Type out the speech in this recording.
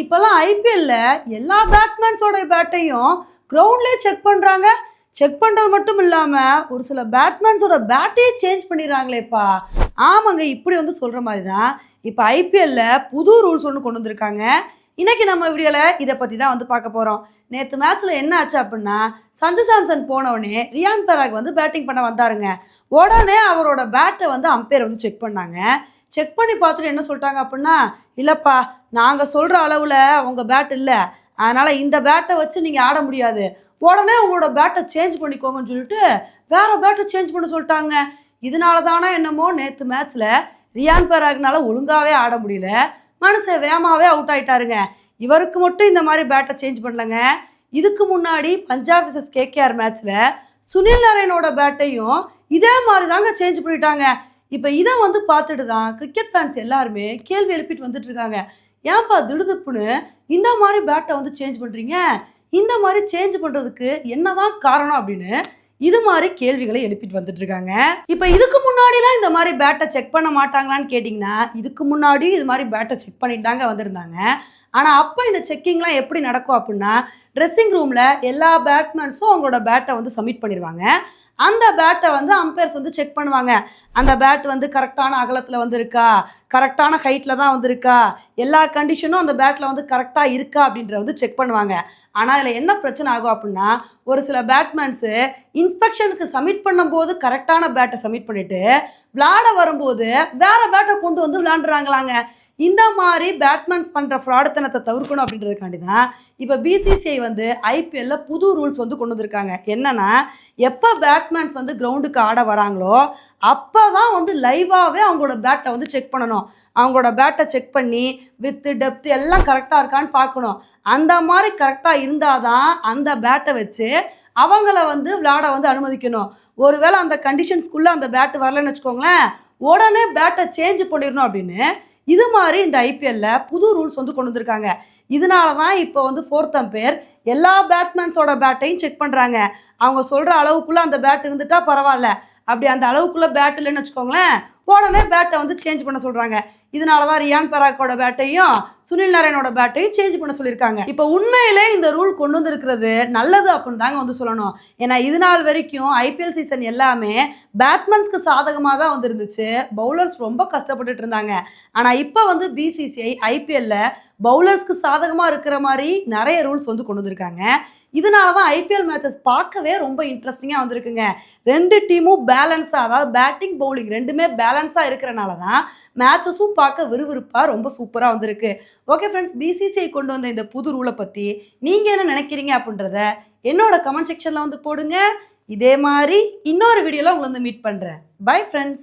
இப்போல்லாம் ஐபிஎல்ல எல்லா பேட்ஸ்மேன்ஸோட பேட்டையும் கிரவுண்ட்லேயே செக் பண்ணுறாங்க. செக் பண்ணுறது மட்டும் இல்லாமல் ஒரு சில பேட்ஸ்மேன்ஸோட பேட்டையே சேஞ்ச் பண்ணிடுறாங்களேப்பா. ஆமாங்க, இப்படி வந்து சொல்கிற மாதிரி தான் இப்போ ஐபிஎல்ல புது ரூல்ஸ் ஒன்று கொண்டு வந்திருக்காங்க. இன்னைக்கு நம்ம வீடியோவில் இதை பற்றி தான் வந்து பார்க்க போகிறோம். நேற்று மேட்ச்சில் என்ன ஆச்சு அப்படின்னா, சஞ்சு சாம்சன் போனவுடனே ரியான் பராக் வந்து பேட்டிங் பண்ண வந்தாருங்க. உடனே அவரோட பேட்டை வந்து அம்பையர் வந்து செக் பண்ணாங்க. செக் பண்ணி பார்த்துட்டு என்ன சொல்லிட்டாங்க அப்படின்னா, இல்லைப்பா, நாங்கள் சொல்கிற அளவில் உங்கள் பேட் இல்லை, அதனால் இந்த பேட்டை வச்சு நீங்கள் ஆட முடியாது, உடனே உங்களோட பேட்டை சேஞ்ச் பண்ணிக்கோங்கன்னு சொல்லிட்டு வேற பேட்டை சேஞ்ச் பண்ண சொல்லிட்டாங்க. இதனால தானே என்னமோ நேற்று மேட்ச்சில் ரியான் பராக்னால ஒழுங்காகவே ஆட முடியல, மனுஷன் வேகமாகவே அவுட் ஆகிட்டாருங்க. இவருக்கு மட்டும் இந்த மாதிரி பேட்டை சேஞ்ச் பண்ணலங்க. இதுக்கு முன்னாடி பஞ்சாப் விசஸ் கேகேஆர் மேட்ச்சில் சுனில் நரேனோட பேட்டையும் இதே மாதிரி தாங்க சேஞ்ச் பண்ணிட்டாங்க. இப்போ இதை வந்து பார்த்துட்டு தான் கிரிக்கெட் ஃபேன்ஸ் எல்லாருமே கேள்வி எழுப்பிட்டு வந்துட்டு இருக்காங்க. ஏன்பா திடுதுப்புன்னு இந்த மாதிரி பேட்டை வந்து சேஞ்ச் பண்ணுறீங்க, இந்த மாதிரி சேஞ்ச் பண்ணுறதுக்கு என்னதான் காரணம் அப்படின்னு இது மாதிரி கேள்விகளை எழுப்பிட்டு வந்துட்டு இருக்காங்க. இப்போ இதுக்கு முன்னாடிலாம் இந்த மாதிரி பேட்டை செக் பண்ண மாட்டாங்களான்னு கேட்டிங்கன்னா, இதுக்கு முன்னாடி இது மாதிரி பேட்டை செக் பண்ணிட்டு தாங்க வந்திருந்தாங்க. ஆனால் அப்போ இந்த செக்கிங்லாம் எப்படி நடக்கும் அப்படின்னா, ட்ரெஸ்ஸிங் ரூமில் எல்லா பேட்ஸ்மேன்ஸும் அவங்களோட பேட்டை வந்து சப்மிட் பண்ணிடுவாங்க. அந்த பேட்டை வந்து அம்பையர்ஸ் வந்து செக் பண்ணுவாங்க. அந்த பேட் வந்து கரெக்டான அகலத்தில் வந்து இருக்கா, கரெக்டான ஹைட்டில் தான் வந்துருக்கா, எல்லா கண்டிஷனும் அந்த பேட்டில் வந்து கரெக்டாக இருக்கா அப்படின்றத வந்து செக் பண்ணுவாங்க. ஆனால் இதில் என்ன பிரச்சனை ஆகும் அப்படின்னா, ஒரு சில பேட்ஸ்மேன்ஸு இன்ஸ்பெக்ஷனுக்கு சப்மிட் பண்ணும்போது கரெக்டான பேட்டை சப்மிட் பண்ணிவிட்டு விளையாட வரும்போது வேறு பேட்டை கொண்டு வந்து விளையாண்டுறாங்களாங்க. இந்த மாதிரி பேட்ஸ்மேன்ஸ் பண்ணுற ஃப்ராடுத்தனத்தை தவிர்க்கணும் அப்படின்றதுக்காண்டி தான் இப்போ பிசிசிஐ வந்து ஐபிஎல்ல புது ரூல்ஸ் வந்து கொண்டு வந்திருக்காங்க. என்னன்னா, எப்போ பேட்ஸ்மேன்ஸ் வந்து கிரவுண்டுக்கு ஆட வராங்களோ அப்போ தான் வந்து லைவாகவே அவங்களோட பேட்டை வந்து செக் பண்ணணும். அவங்களோட பேட்டை செக் பண்ணி வித்து டெப்த்து எல்லாம் கரெக்டாக இருக்கான்னு பார்க்கணும். அந்த மாதிரி கரெக்டாக இருந்தால் தான் அந்த பேட்டை வச்சு அவங்கள வந்து விளையாட வந்து அனுமதிக்கணும். ஒருவேளை அந்த கண்டிஷன்ஸ்குள்ளே அந்த பேட்டு வரலன்னு வச்சுக்கோங்களேன், உடனே பேட்டை சேஞ்ச் பண்ணிடணும் அப்படின்னு இது மாதிரி இந்த ஐபிஎல்ல புது ரூல்ஸ் வந்து கொண்டு வந்திருக்காங்க. இதனால தான் இப்போ வந்து ஃபோர்த் அம்பையர் எல்லா பேட்ஸ்மேன்ஸோட பேட்டையும் செக் பண்ணுறாங்க. அவங்க சொல்கிற அளவுக்குள்ளே அந்த பேட் இருந்துட்டா பரவாயில்ல, அப்படி அந்த அளவுக்குள்ளே பேட் இல்லைன்னு வச்சுக்கோங்களேன், உடனே பேட்டை வந்து சேஞ்ச் பண்ண சொல்கிறாங்க. இதனால தான் ரியான் பராக்கோட பேட்டையும் சுனில் நரேனோட பேட்டையும் சேஞ்ச் பண்ண சொல்லியிருக்காங்க. இப்போ உண்மையிலே இந்த ரூல் கொண்டு வந்திருக்கிறது நல்லது அப்படின்னு தாங்க வந்து சொல்லணும். ஏன்னா இது நாள் வரைக்கும் ஐபிஎல் சீசன் எல்லாமே பேட்ஸ்மேன்ஸ்க்கு சாதகமாக தான் வந்து இருந்துச்சு. பவுலர்ஸ் ரொம்ப கஷ்டப்பட்டுட்டு இருந்தாங்க. ஆனால் இப்போ வந்து பிசிசிஐ ஐபிஎல்ல பவுலர்ஸ்க்கு சாதகமாக இருக்கிற மாதிரி நிறைய ரூல்ஸ் வந்து கொண்டு வந்திருக்காங்க. இதனால தான் ஐபிஎல் மேட்சஸ் பார்க்கவே ரொம்ப இன்ட்ரெஸ்டிங்காக வந்திருக்குங்க. ரெண்டு டீமும் பேலன்ஸாக, அதாவது பேட்டிங் பவுலிங் ரெண்டுமே பேலன்ஸாக இருக்கிறனால தான் மேட்சஸும் பார்க்க விறுவிறுப்பாக ரொம்ப சூப்பராக வந்திருக்கு. ஓகே ஃப்ரெண்ட்ஸ், பிசிசிஐ கொண்டு வந்த இந்த புது ரூலை பற்றி நீங்கள் என்ன நினைக்கிறீங்க அப்படின்றத என்னோட கமெண்ட் செக்ஷனில் வந்து போடுங்க. இதே மாதிரி இன்னொரு வீடியோவில் உங்களை வந்து மீட் பண்ணுறேன். Bye friends.